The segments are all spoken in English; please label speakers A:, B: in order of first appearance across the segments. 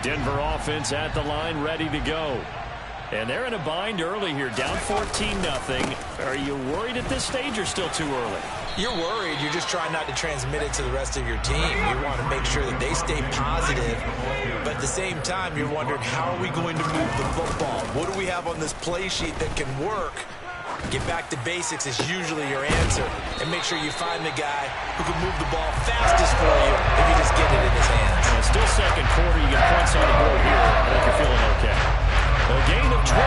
A: Denver offense at the line, ready to go. And they're in a bind early here, down 14-0. Are you worried at this stage or still too early?
B: You're worried. You're just trying not to transmit it to the rest of your team. You want to make sure that they stay positive. But at the same time, you're wondering, how are we going to move the football? What do we have on this play sheet that can work? Get back to basics is usually your answer. And make sure you find the guy who can move the ball fastest for you if you just get it in his hands.
A: Still second quarter. You get points on the board here. I think you're feeling okay. A gain of 28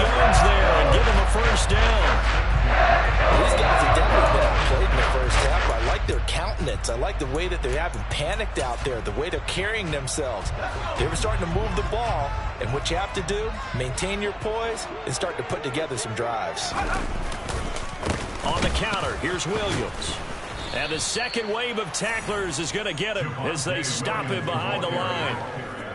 A: yards there and give him a first down.
B: These guys have definitely been outplayed in the first half. I like their countenance. I like the way that they haven't panicked out there, the way they're carrying themselves. They were starting to move the ball, and what you have to do, maintain your poise and start to put together some drives.
A: On the counter, here's Williams. And the second wave of tacklers is going to get him as they stop him behind the line.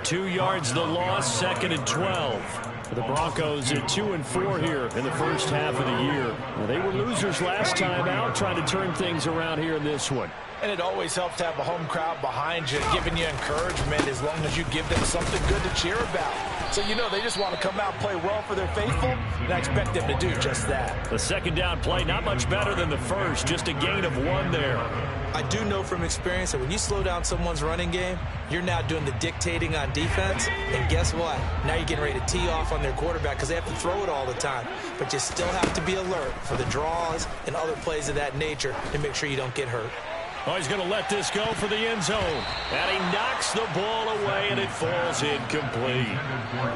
A: 2 yards the loss, 2nd and 12. The Broncos at 2-4 here in the first half of the year. Well, they were losers last time out, trying to turn things around here in this one.
B: And it always helps to have a home crowd behind you, giving you encouragement as long as you give them something good to cheer about. So you know they just want to come out and play well for their faithful, and I expect them to do just that.
A: The second down play, not much better than the first, just a gain of 1 there.
B: I do know from experience that when you slow down someone's running game, you're now doing the dictating on defense. And guess what? Now you're getting ready to tee off on their quarterback because they have to throw it all the time. But you still have to be alert for the draws and other plays of that nature to make sure you don't get hurt.
A: Oh, he's going to let this go for the end zone. And he knocks the ball away, and it falls incomplete.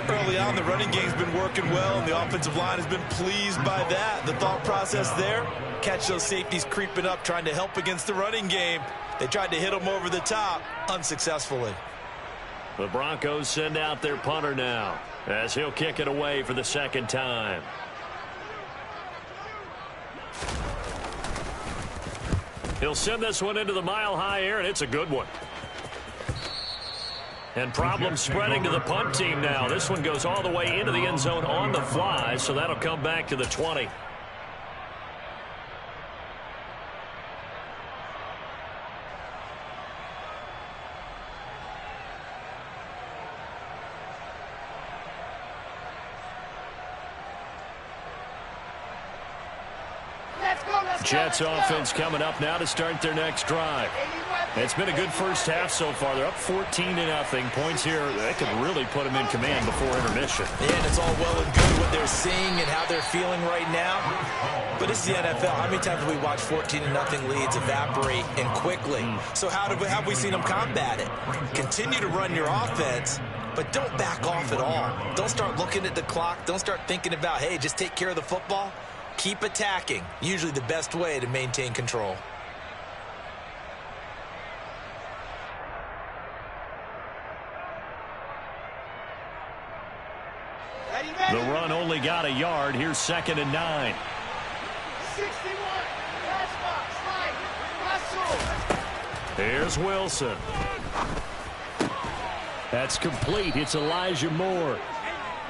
C: Early on, the running game's been working well, and the offensive line has been pleased by that. The thought process there, catch those safeties creeping up, trying to help against the running game. They tried to hit them over the top, unsuccessfully.
A: The Broncos send out their punter now, as he'll kick it away for the second time. He'll send this one into the mile-high air, and it's a good one. And problems spreading to the punt team now. This one goes all the way into the end zone on the fly, so that'll come back to the 20. Jets offense coming up now to start their next drive. It's been a good first half so far. They're up 14-0. Points here, that could really put them in command before intermission.
B: Yeah, and it's all well and good what they're seeing and how they're feeling right now. But it's the NFL. How many times have we watched 14-0 leads evaporate and quickly? So how have we seen them combat it? Continue to run your offense, but don't back off at all. Don't start looking at the clock. Don't start thinking about, hey, just take care of the football. Keep attacking. Usually the best way to maintain control.
A: The run only got a yard. Here's 2nd and 9.
D: 61. Pass box, right.
A: Here's Wilson. That's complete. It's Elijah Moore.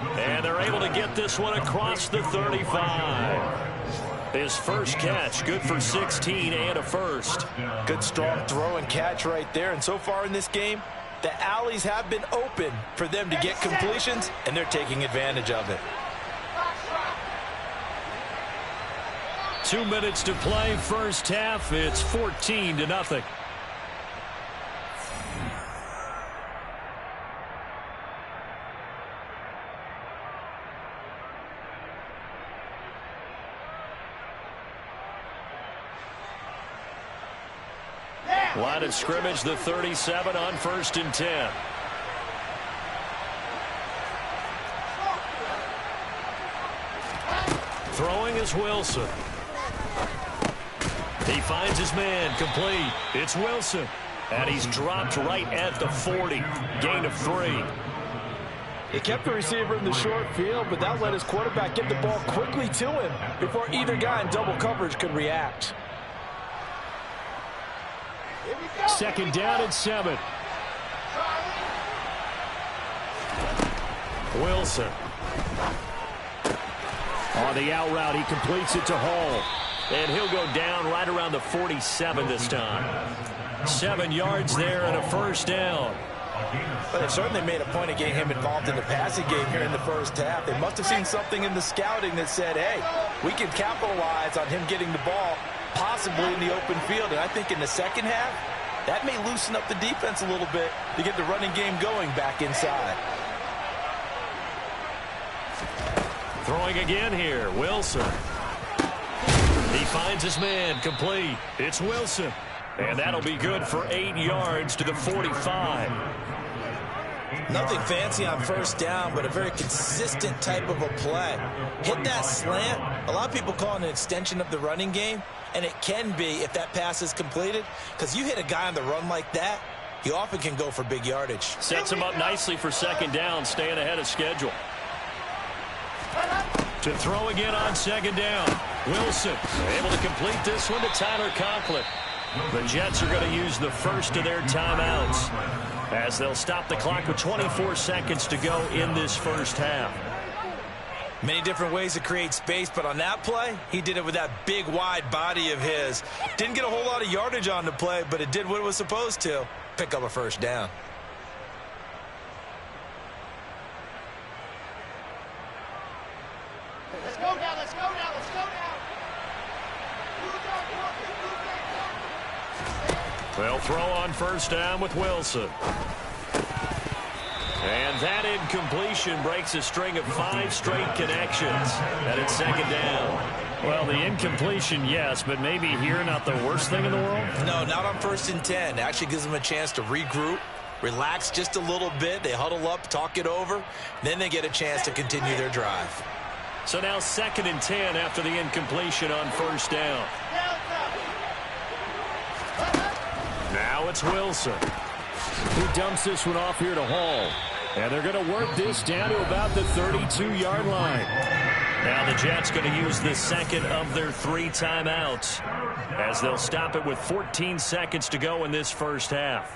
A: And they're able to get this one across the 35. His first catch, good for 16 and a first.
B: Good strong throw and catch right there. And so far in this game, the alleys have been open for them to get completions, and they're taking advantage of it.
A: 2 minutes to play, first half. It's 14-0. Line of scrimmage, the 37 on 1st and 10. Throwing is Wilson. He finds his man, complete. It's Wilson. And he's dropped right at the 40. Gain of 3.
B: He kept the receiver in the short field, but that let his quarterback get the ball quickly to him before either guy in double coverage could react.
A: 2nd down and 7. Wilson. On the out route, he completes it to Hall. And he'll go down right around the 47 this time. 7 yards there and a first down.
B: But they've certainly made a point of getting him involved in the passing game here in the first half. They must have seen something in the scouting that said, hey, we can capitalize on him getting the ball possibly in the open field. And I think in the second half, that may loosen up the defense a little bit to get the running game going back inside.
A: Throwing again here, Wilson. He finds his man, complete. It's Wilson. And that'll be good for 8 yards to the 45.
B: Nothing fancy on first down, but a very consistent type of a play. Hit that slant. A lot of people call it an extension of the running game, and it can be if that pass is completed, because you hit a guy on the run like that, he often can go for big yardage.
A: Sets him up nicely for second down, staying ahead of schedule. To throw again on second down. Wilson able to complete this one to Tyler Conklin. The Jets are going to use the first of their timeouts as they'll stop the clock with 24 seconds to go in this first half.
B: Many different ways to create space, but on that play, he did it with that big, wide body of his. Didn't get a whole lot of yardage on the play, but it did what it was supposed to. Pick up a first down.
D: Let's go now, let's go now, let's go now.
A: They'll throw on first down with Wilson. And that incompletion breaks a string of 5 straight connections. And it's second down. Well, the incompletion, yes, but maybe here not the worst thing in the world?
B: No, not on 1st and 10. It actually gives them a chance to regroup, relax just a little bit. They huddle up, talk it over. Then they get a chance to continue their drive.
A: So now 2nd and 10 after the incompletion on first down. Now it's Wilson, who dumps this one off here to Hall. And they're going to work this down to about the 32-yard line. Now the Jets going to use the second of their 3 timeouts as they'll stop it with 14 seconds to go in this first half.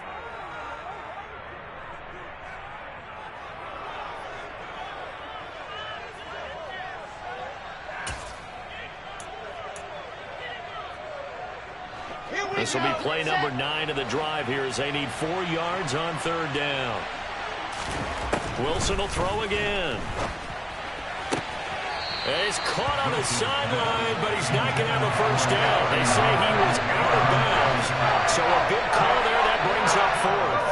A: This will be play number 9 of the drive here as they need 4 yards on 3rd down. Wilson will throw again. He's caught on the sideline, but he's not going to have a first down. They say he was out of bounds. So a good call there. That brings up 4th.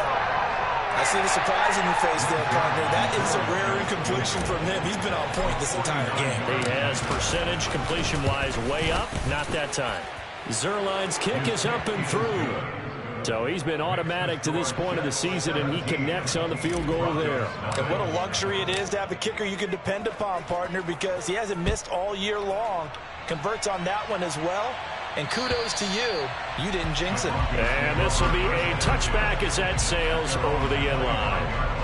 B: I see the surprise in your face there, partner. That is a rare incompletion from him. He's been on point this entire game.
A: He has percentage completion-wise way up. Not that time. Zuerlein's kick is up and through. So he's been automatic to this point of the season, and he connects on the field goal there.
B: And what a luxury it is to have a kicker you can depend upon, partner, because he hasn't missed all year long. Converts on that one as well. And kudos to you. You didn't jinx it.
A: And this will be a touchback as that sails over the end line.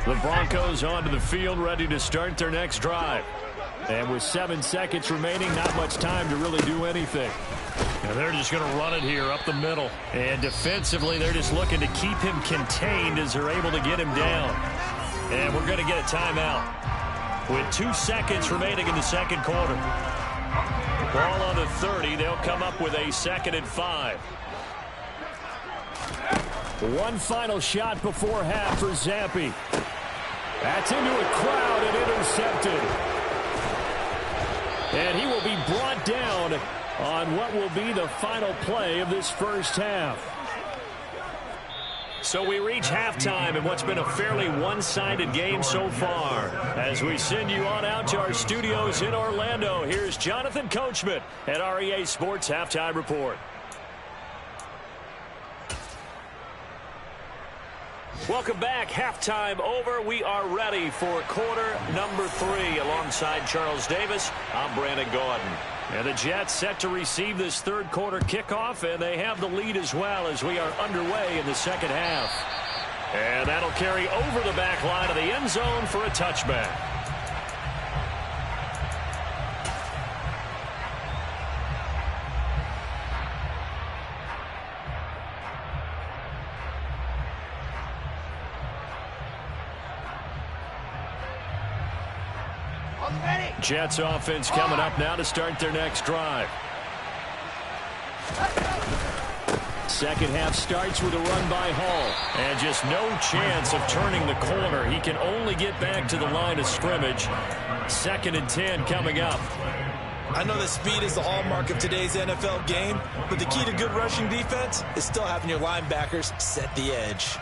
A: The Broncos onto the field, ready to start their next drive. And with 7 seconds remaining, not much time to really do anything. And they're just going to run it here up the middle. And defensively, they're just looking to keep him contained as they're able to get him down. And we're going to get a timeout with 2 seconds remaining in the second quarter. Ball on the 30. They'll come up with a 2nd and 5. One final shot before half for Zampi. That's into a crowd and intercepted. And he will be brought down on what will be the final play of this first half. So we reach halftime in what's been a fairly one-sided game so far. As we send you on out to our studios in Orlando, here's Jonathan Coachman at REA Sports Halftime Report. Welcome back. Halftime over. We are ready for quarter number 3. Alongside Charles Davis, I'm Brandon Gordon. And the Jets set to receive this third quarter kickoff, and they have the lead as well as we are underway in the second half. And that'll carry over the back line of the end zone for a touchback. Jets offense coming up now to start their next drive. Second half starts with a run by Hall. And just no chance of turning the corner. He can only get back to the line of scrimmage. 2nd and 10 coming up.
C: I know that speed is the hallmark of today's NFL game, but the key to good rushing defense is still having your linebackers set the edge.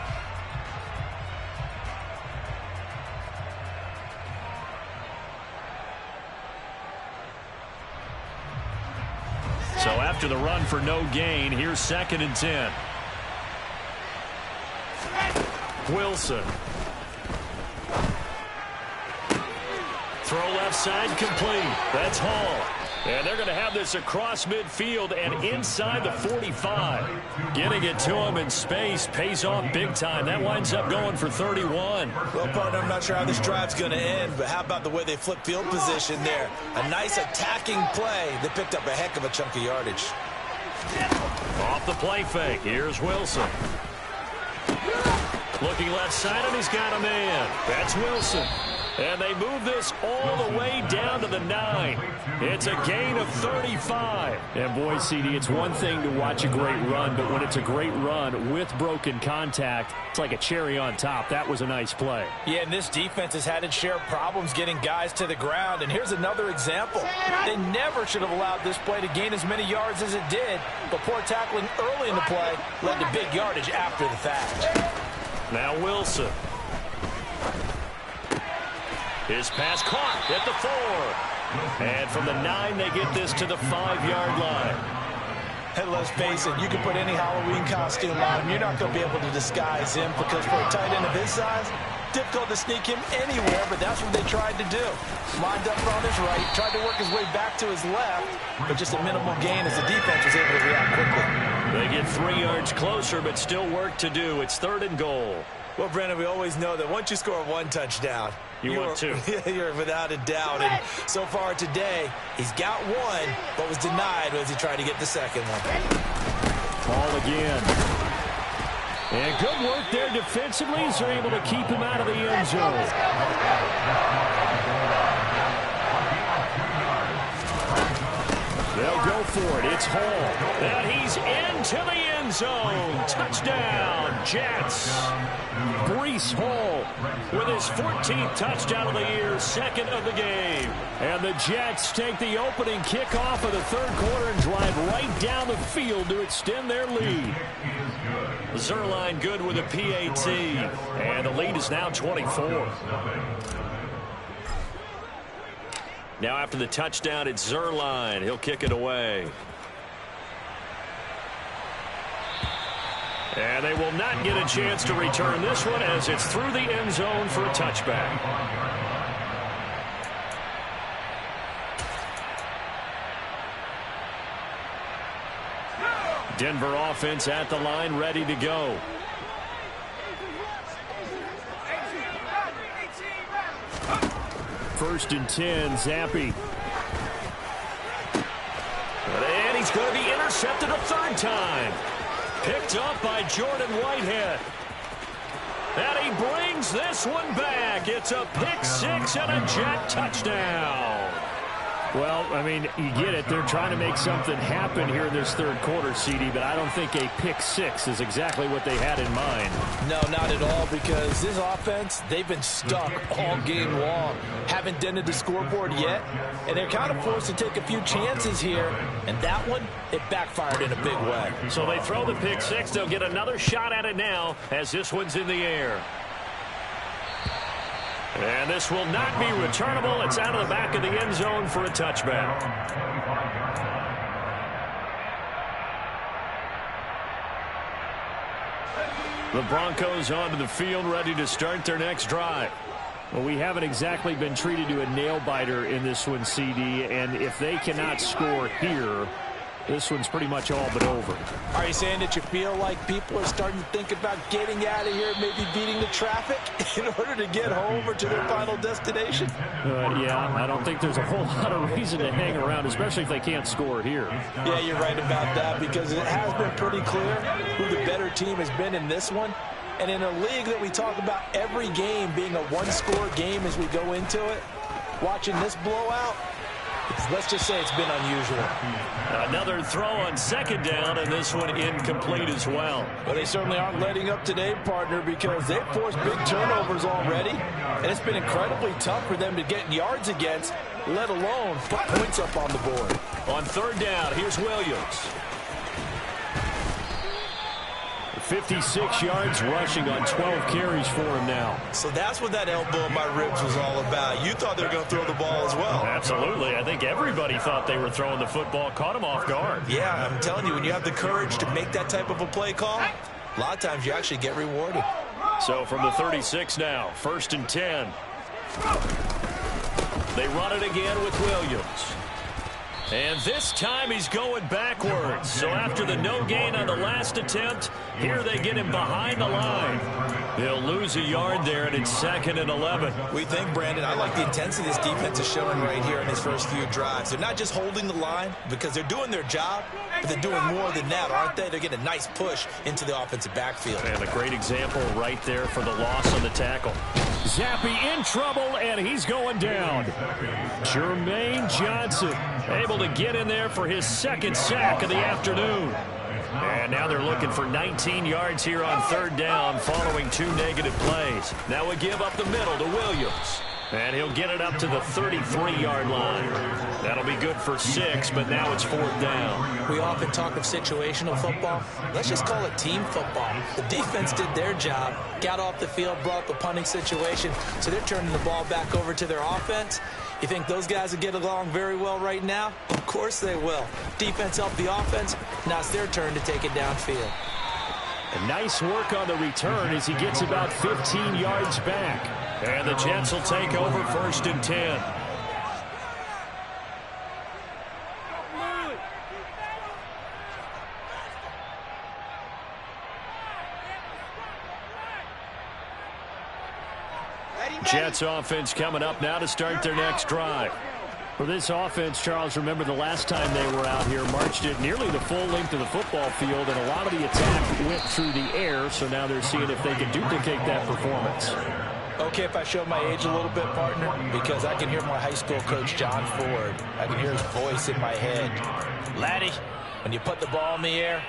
A: So after the run for no gain, here's 2nd and 10. Wilson. Throw left side complete. That's Hall. And they're going to have this across midfield and inside the 45. Getting it to him in space pays off big time. That winds up going for 31.
C: Well, partner, I'm not sure how this drive's going to end, but how about the way they flip field position there? A nice attacking play that picked up a heck of a chunk of yardage.
A: Off the play fake. Here's Wilson. Looking left side, and he's got a man. That's Wilson. And they move this all the way down to the 9. It's a gain of 35. And boy, CD, it's one thing to watch a great run, but when it's a great run with broken contact, it's like a cherry on top. That was a nice play.
B: Yeah, and this defense has had its share of problems getting guys to the ground. And here's another example. They never should have allowed this play to gain as many yards as it did, but poor tackling early in the play led to big yardage after the fact.
A: Now Wilson. His pass caught at the 4. And from the 9, they get this to the 5-yard line.
C: And let's face it, you can put any Halloween costume on him. You're not going to be able to disguise him because for a tight end of his size, difficult to sneak him anywhere, but that's what they tried to do. Lined up on his right, tried to work his way back to his left, but just a minimal gain as the defense was able to react quickly.
A: They get 3 yards closer, but still work to do. It's 3rd and goal.
C: Well, Brandon, we always know that once you score 1 touchdown,
A: want 2.
C: You're without a doubt. And so far today, he's got 1, but was denied as he tried to get the second one.
A: Ball again. And good work there defensively as they're able to keep him out of the end zone. They'll go for it. It's Hall. And he's into the end zone. Touchdown, Jets. Breece Hall with his 14th touchdown of the year, 2nd of the game. And the Jets take the opening kickoff of the 3rd quarter and drive right down the field to extend their lead. Zuerlein good with a PAT. And the lead is now 24. Now after the touchdown, it's Zuerlein. He'll kick it away. And they will not get a chance to return this one as it's through the end zone for a touchback. Denver offense at the line, ready to go. First and 10, Zappe. And he's going to be intercepted a 3rd time. Picked up by Jordan Whitehead. And he brings this one back. It's a pick 6 and a Jet touchdown. Well, I mean, you get it. They're trying to make something happen here in this 3rd quarter, CD, but I don't think a pick 6 is exactly what they had in mind.
B: No, not at all, because this offense, they've been stuck all game long. Haven't dented the scoreboard yet, and they're kind of forced to take a few chances here, and that one, it backfired in a big way.
A: So they throw the pick 6. They'll get another shot at it now as this one's in the air. And this will not be returnable. It's out of the back of the end zone for a touchback. The Broncos onto the field, ready to start their next drive. Well, we haven't exactly been treated to a nail-biter in this one, CD, and if they cannot score here, this one's pretty much all but over.
B: Are you saying that you feel like people are starting to think about getting out of here, maybe beating the traffic in order to get home or to their final destination?
A: Yeah, I don't think there's a whole lot of reason to hang around, especially if they can't score here.
B: Yeah, you're right about that, because it has been pretty clear who the better team has been in this one. And in a league that we talk about every game being a one-score game as we go into it, watching this blowout, let's just say it's been unusual.
A: Another throw on second down, and this one incomplete as well.
C: Well, they certainly aren't letting up today, partner, because they've forced big turnovers already, and it's been incredibly tough for them to get yards against, let alone put points up on the board.
A: On third down, here's Williams. 56 yards rushing on 12 carries for him now.
C: So that's what that elbow in my ribs was all about. You thought they were going to throw the ball as well.
A: Absolutely. I think everybody thought they were throwing the football, caught him off guard.
C: Yeah, I'm telling you, when you have the courage to make that type of a play call, a lot of times you actually get rewarded.
A: So from the 36 now, 1st and 10. They run it again with Williams. And this time he's going backwards. So after the no gain on the last attempt, here they get him behind the line. They'll lose a yard there, and it's 2nd and 11.
B: We think, Brandon, I like the intensity this defense is showing right here in these first few drives. They're not just holding the line because they're doing their job, but they're doing more than that, aren't they? They're getting a nice push into the offensive backfield.
A: And a great example right there for the loss on the tackle. Zappe in trouble, and he's going down. Jermaine Johnson able to get in there for his 2nd sack of the afternoon. And now they're looking for 19 yards here on 3rd down following 2 negative plays. Now we give up the middle to Williams. And he'll get it up to the 33-yard line. That'll be good for 6, but now it's 4th down.
B: We often talk of situational football. Let's just call it team football. The defense did their job, got off the field, brought up a punting situation, so they're turning the ball back over to their offense. You think those guys will get along very well right now? Of course they will. Defense helped the offense. Now it's their turn to take it downfield.
A: And nice work on the return as he gets about 15 yards back. And the Jets will take over 1st and 10. Jets offense coming up now to start their next drive. For this offense, Charles, remember the last time they were out here, marched it nearly the full length of the football field, and a lot of the attack went through the air, so now they're seeing if they can duplicate that performance.
B: Okay, if I show my age a little bit, partner, because I can hear my high school coach, John Ford. I can hear his voice in my head. Laddie, when you put the ball in the air,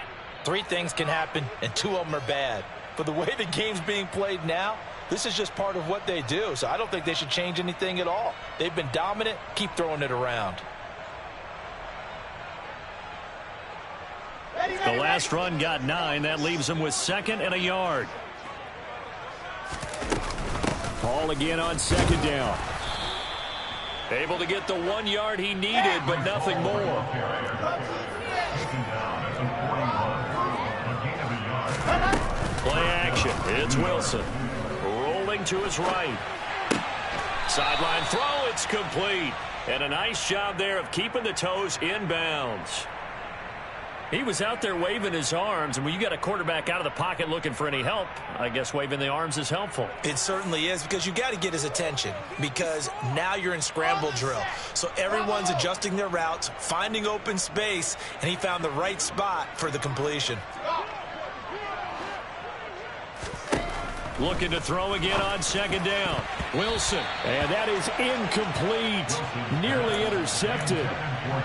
B: 3 things can happen, and 2 of them are bad.
C: But the way the game's being played now, this is just part of what they do, so I don't think they should change anything at all. They've been dominant. Keep throwing it around.
A: The last run got 9. That leaves them with 2nd and a yard. Ball again on 2nd down. Able to get the 1 yard he needed, but nothing more. Play action. It's Wilson. Rolling to his right. Sideline throw. It's complete. And a nice job there of keeping the toes in bounds. He was out there waving his arms, and when you got a quarterback out of the pocket looking for any help, I guess waving the arms is helpful.
B: It certainly is, because you got to get his attention, because now you're in scramble drill. So everyone's adjusting their routes, finding open space, and he found the right spot for the completion.
A: Looking to throw again on 2nd down. Wilson. And that is incomplete. Nearly intercepted.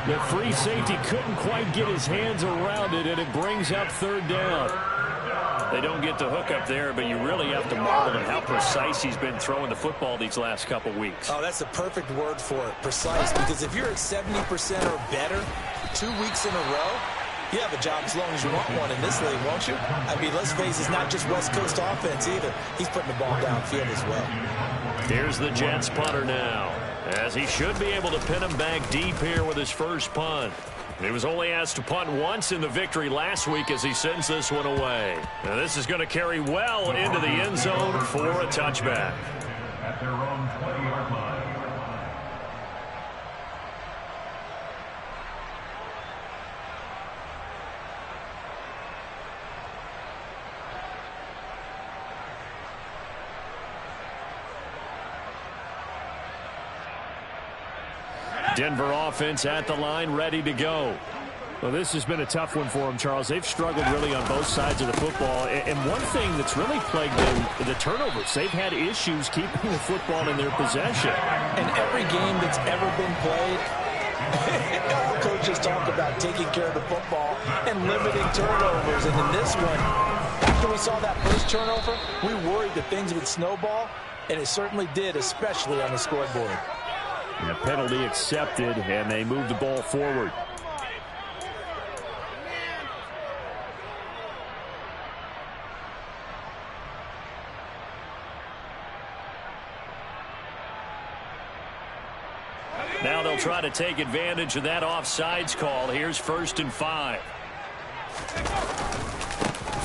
A: The free safety couldn't quite get his hands around it, and it brings up 3rd down. They don't get the hook up there, but you really have to marvel at how precise he's been throwing the football these last couple weeks.
B: Oh, that's the perfect word for it, precise, because if you're at 70% or better 2 weeks in a row, you have a job as long as you want one in this league, won't you? I mean, let's face it, it's not just West Coast offense either. He's putting the ball downfield as well.
A: Here's the Jets punter now, as he should be able to pin him back deep here with his first punt. He was only asked to punt once in the victory last week as he sends this one away. Now this is going to carry well into the end zone for a touchback. At their own 20-yard line. Denver offense at the line, ready to go. Well, this has been a tough one for them, Charles. They've struggled really on both sides of the football. And one thing that's really plagued them, the turnovers. They've had issues keeping the football in their possession.
B: In every game that's ever been played, all coaches talk about taking care of the football and limiting turnovers. And in this one, after we saw that first turnover, we worried that things would snowball, and it certainly did, especially on the scoreboard.
A: And the penalty accepted, and they move the ball forward. Now they'll try to take advantage of that offsides call. Here's 1st and 5.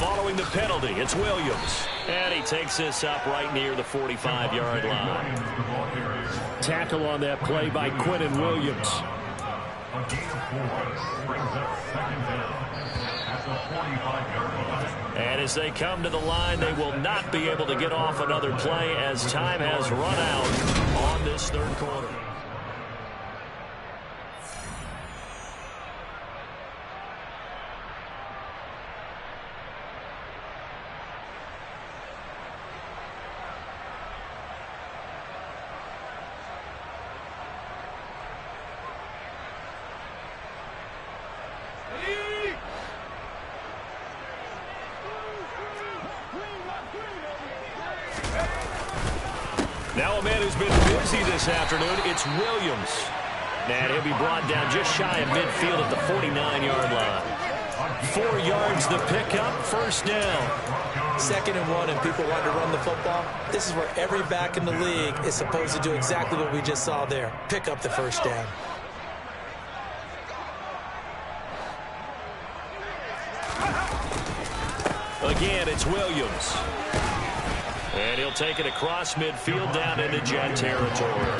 A: Following the penalty, it's Williams. And he takes this up right near the 45-yard line. Tackle on that play by Quinnen Williams. And as they come to the line, they will not be able to get off another play as time has run out on this third quarter. Now a man who's been busy this afternoon, it's Williams. And he'll be brought down just shy of midfield at the 49-yard line. 4 yards the pickup, 1st down.
B: 2nd and 1, and people want to run the football. This is where every back in the league is supposed to do exactly what we just saw there. Pick up the 1st down.
A: Again, it's Williams. And he'll take it across midfield down into Jet territory.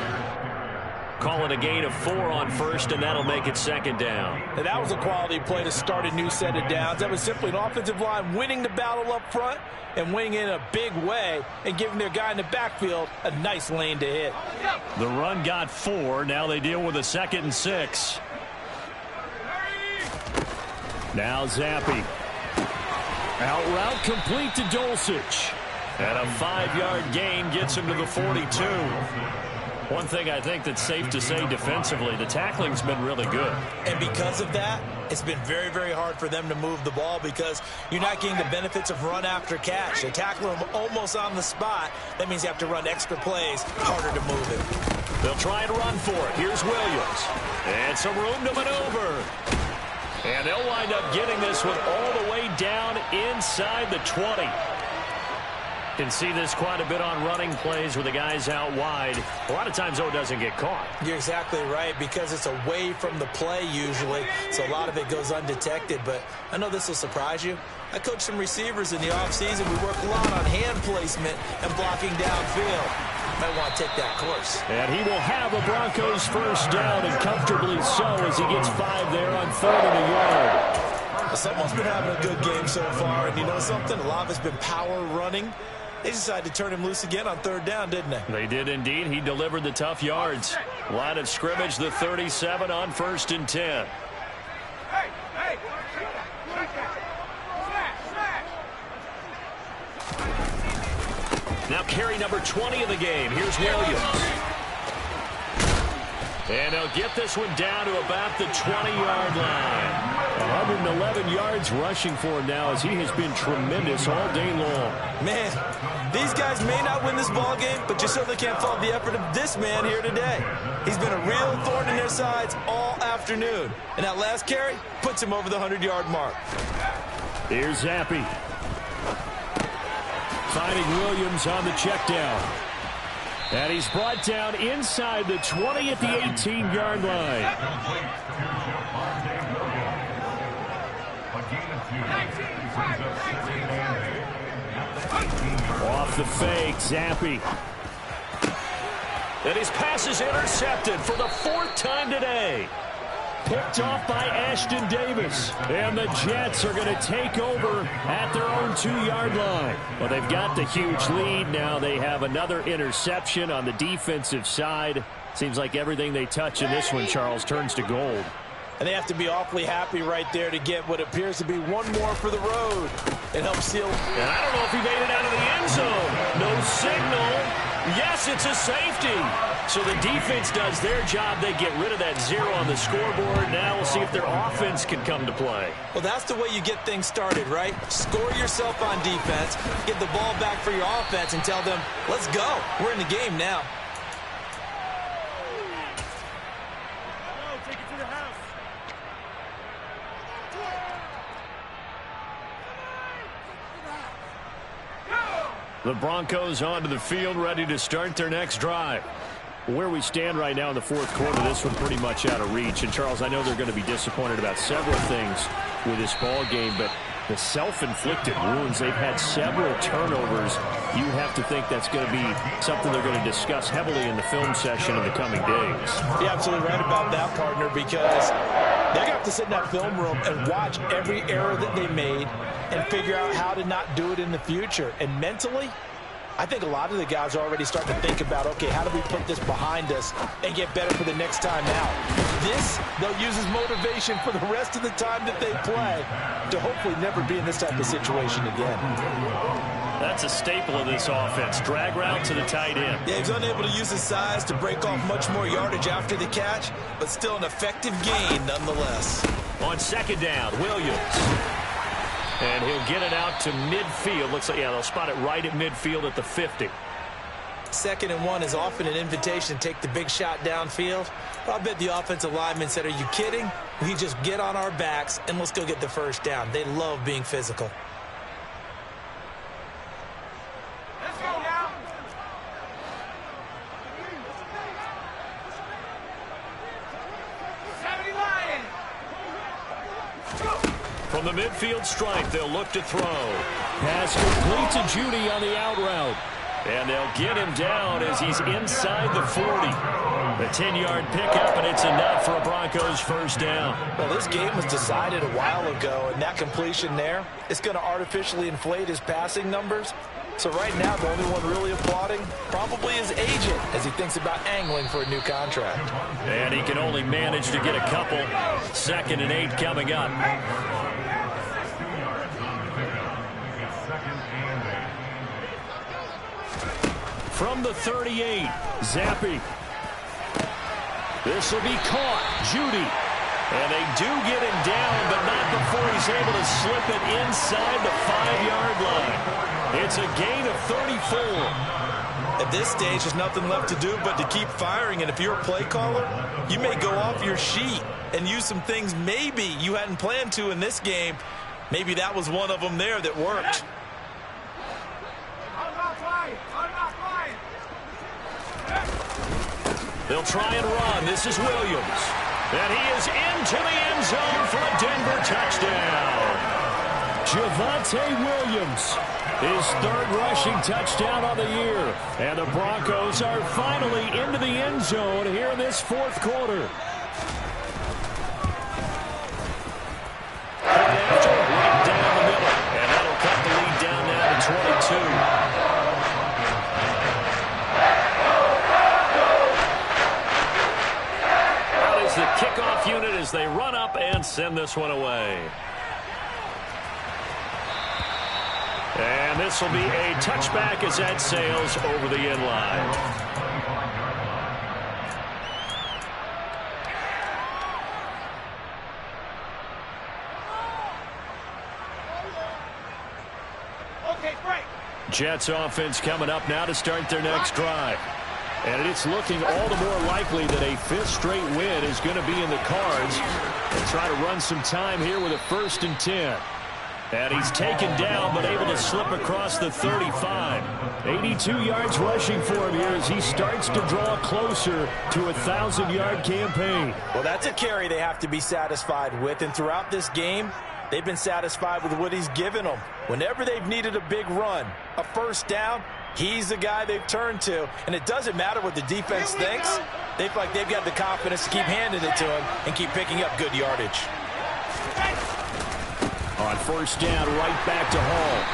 A: Call it a gain of 4 on 1st, and that'll make it 2nd down.
B: And that was a quality play to start a new set of downs. That was simply an offensive line winning the battle up front and winning in a big way and giving their guy in the backfield a nice lane to hit.
A: The run got 4. Now they deal with a 2nd and 6. Now Zappi. Out route complete to Dulcich. And a 5-yard gain gets him to the 42. One thing I think that's safe to say defensively, the tackling's been really good.
B: And because of that, it's been very, very hard for them to move the ball because you're not getting the benefits of run after catch. They tackle them almost on the spot. That means you have to run extra plays, harder to move it.
A: They'll try and run for it. Here's Williams. And some room to maneuver. And they'll wind up getting this one all the way down inside the 20. Can see this quite a bit on running plays with the guys out wide. A lot of times, though, it doesn't get caught.
B: You're exactly right, because it's away from the play usually, so a lot of it goes undetected. But I know this will surprise you. I coached some receivers in the offseason. We work a lot on hand placement and blocking downfield. Might want to take that course.
A: And he will have a Broncos 1st down, and comfortably so, as he gets 5 there on 3rd and a yard.
B: Someone's been having a good game so far, and you know something? A lot of it's been power running. They decided to turn him loose again on 3rd down, didn't they?
A: They did indeed. He delivered the tough yards. Line of scrimmage, the 37 on 1st and 10. Now carry number 20 of the game. Here's Williams. And they'll get this one down to about the 20-yard line. 111 yards rushing for him now, as he has been tremendous all day long.
B: Man, these guys may not win this ball game, but you certainly can't fault the effort of this man here today. He's been a real thorn in their sides all afternoon. And that last carry puts him over the 100-yard mark.
A: Here's Zappi. Finding Williams on the check down. And he's brought down inside the 20 at the 18-yard line. Off the fake, Zappi. And his pass is intercepted for the 4th time today. Picked off by Ashton Davis. And the Jets are going to take over at their own 2-yard line. Well, they've got the huge lead. Now they have another interception on the defensive side. Seems like everything they touch in this one, Charles, turns to gold.
B: And they have to be awfully happy right there to get what appears to be one more for the road. It helps seal.
A: And I don't know if he made it out of the end zone. No signal. Yes, it's a safety. So the defense does their job. They get rid of that 0 on the scoreboard. Now we'll see if their offense can come to play.
B: Well, that's the way you get things started, right? Score yourself on defense, get the ball back for your offense, and tell them, let's go. We're in the game now.
A: The Broncos onto the field, ready to start their next drive. Where we stand right now in the fourth quarter, this one pretty much out of reach. And, Charles, I know they're going to be disappointed about several things with this ball game, but the self-inflicted wounds, they've had several turnovers. You have to think that's going to be something they're going to discuss heavily in the film session in the coming days.
B: You're absolutely right about that, partner, because they're going to have to sit in that film room and watch every error that they made and figure out how to not do it in the future. And mentally, I think a lot of the guys are already starting to think about, okay, how do we put this behind us and get better for the next time out? This, they'll use as motivation for the rest of the time that they play to hopefully never be in this type of situation again.
A: That's a staple of this offense. Drag route to the tight end.
C: Yeah, he's unable to use his size to break off much more yardage after the catch, but still an effective gain nonetheless.
A: On second down, Williams. And he'll get it out to midfield. Looks like, yeah, they'll spot it right at midfield at the 50.
B: 2nd and 1 is often an invitation to take the big shot downfield. But I bet the offensive lineman said, are you kidding? We just get on our backs and let's go get the first down. They love being physical.
D: Let's go now.
A: From the midfield stripe, they'll look to throw. Pass complete to Judy on the out route. And they'll get him down as he's inside the 40. The 10-yard pickup, and it's enough for a Broncos first down.
B: Well, this game was decided a while ago, and that completion there is going to artificially inflate his passing numbers. So right now, the only one really applauding probably his agent as he thinks about angling for a new contract.
A: And he can only manage to get a couple. 2nd and 8 coming up. From the 38, Zappe. This will be caught. Judy. And they do get him down, but not before he's able to slip it inside the 5-yard line. It's a gain of 34.
C: At this stage, there's nothing left to do but to keep firing. And if you're a play caller, you may go off your sheet and use some things maybe you hadn't planned to in this game. Maybe that was one of them there that worked.
A: They'll try and run. This is Williams. And he is into the end zone for a Denver touchdown. Javonte Williams, his 3rd rushing touchdown on the year. And the Broncos are finally into the end zone here in this 4th quarter. After, right down the middle. And that'll cut the lead down now to 22. The kickoff unit as they run up and send this one away. And this will be a touchback as that sails over the end line.
D: Okay, break.
A: Jets offense coming up now to start their next drive. And it's looking all the more likely that a 5th straight win is going to be in the cards. They'll try to run some time here with a 1st and 10. And he's taken down but able to slip across the 35. 82 yards rushing for him here as he starts to draw closer to a 1,000-yard campaign.
B: Well, that's a carry they have to be satisfied with. And throughout this game, they've been satisfied with what he's given them. Whenever they've needed a big run, a 1st down, he's the guy they've turned to, and it doesn't matter what the defense thinks. They feel like they've got the confidence to keep handing it to him and keep picking up good yardage.
A: On 1st down, right back to Hall.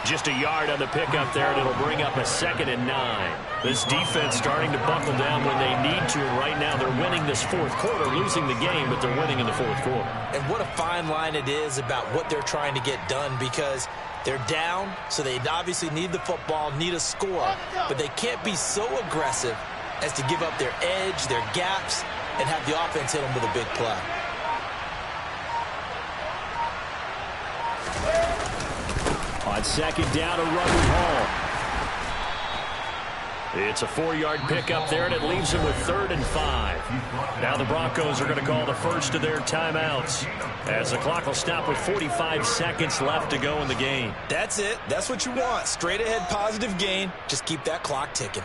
A: Just a yard on the pickup there, and it'll bring up a 2nd and 9. This defense starting to buckle down when they need to, and right now they're winning this fourth quarter, losing the game, but they're winning in the fourth quarter.
B: And what a fine line it is about what they're trying to get done, because they're down, so they obviously need the football, need a score, but they can't be so aggressive as to give up their edge, their gaps, and have the offense hit them with a big play.
A: On 2nd down, a run Hall. It's a 4-yard pickup there, and it leaves them with 3rd and 5. Now the Broncos are going to call the first of their timeouts, as the clock will stop with 45 seconds left to go in the game.
B: That's it. That's what you want. Straight ahead, positive gain. Just keep that clock ticking.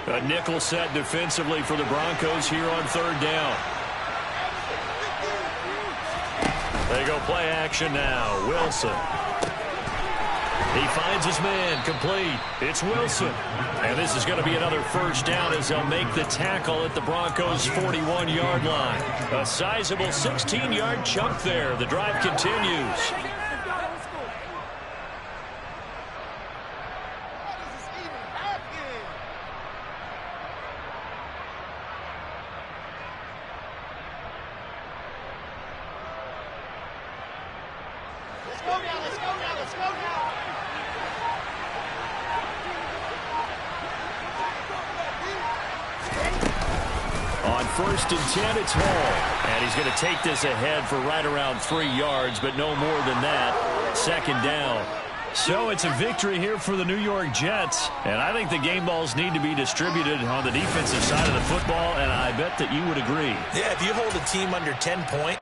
A: A nickel set defensively for the Broncos here on 3rd down. They go play action now. Wilson. He finds his man, complete. It's Wilson. And this is going to be another 1st down as they'll make the tackle at the Broncos' 41-yard line. A sizable 16-yard chunk there. The drive continues. On 1st and 10, it's Hall. And he's going to take this ahead for right around 3 yards, but no more than that. 2nd down. So it's a victory here for the New York Jets. And I think the game balls need to be distributed on the defensive side of the football, and I bet that you would agree.
B: Yeah, if you hold a team under 10 points.